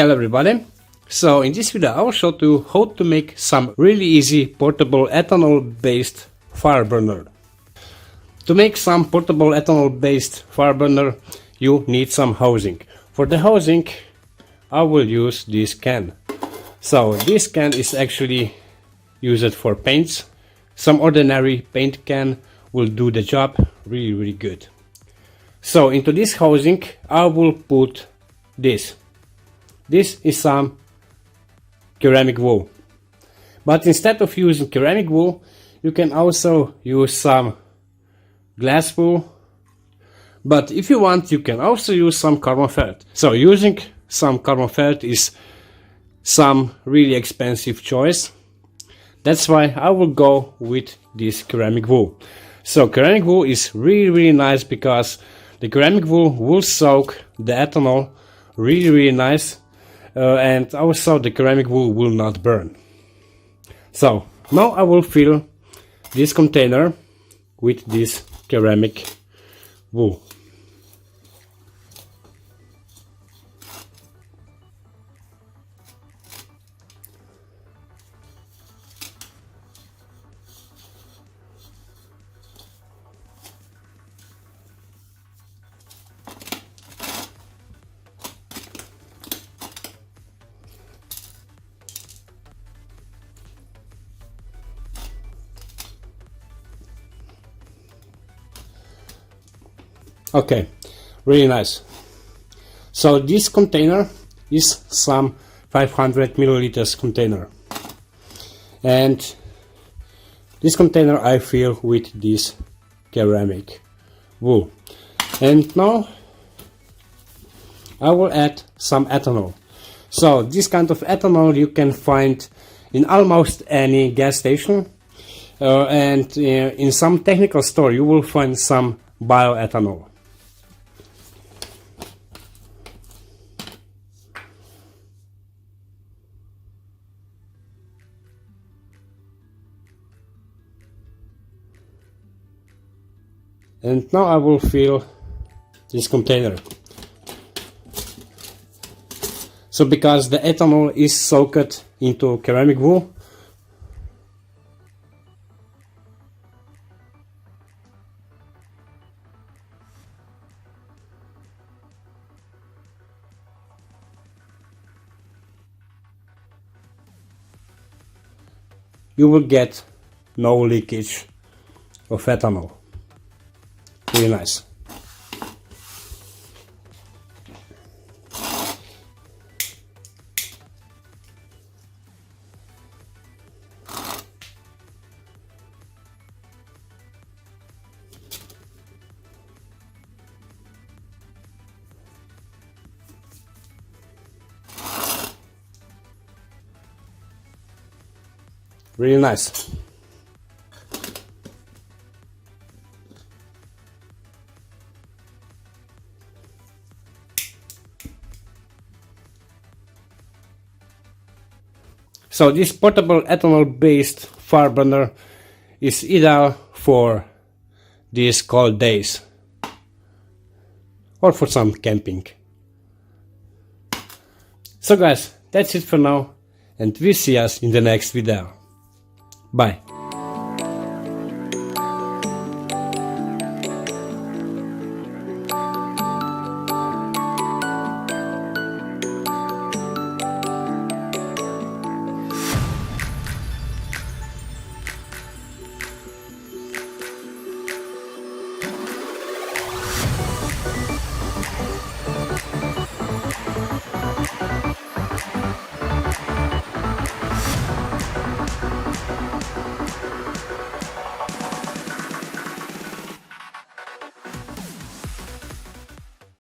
Hello everybody. So in this video I will show you how to make some really easy portable ethanol based fire burner. To make some portable ethanol based fire burner you need some housing. For the housing I will use this can. So this can is actually used for paints. Some ordinary paint can will do the job really good. So into this housing I will put this. This is some ceramic wool. But instead of using ceramic wool, you can also use some glass wool. But if you want, you can also use some carbon felt. So using some carbon felt is some really expensive choice. That's why I will go with this ceramic wool. So ceramic wool is really nice because the ceramic wool will soak the ethanol really nice. And also the ceramic wool will not burn. So now I will fill this container with this ceramic wool. Okay, really nice. So this container is some 500 milliliters container, and this container I fill with this ceramic wool. And now I will add some ethanol. So this kind of ethanol you can find in almost any gas station, and in some technical store you will find some bioethanol. And now I will fill this container. So because the ethanol is soaked into ceramic wool, you will get no leakage of ethanol. Really nice. Really nice. So this portable ethanol based fire burner is ideal for these cold days or for some camping. So guys, that's it for now, and we see us in the next video. Bye.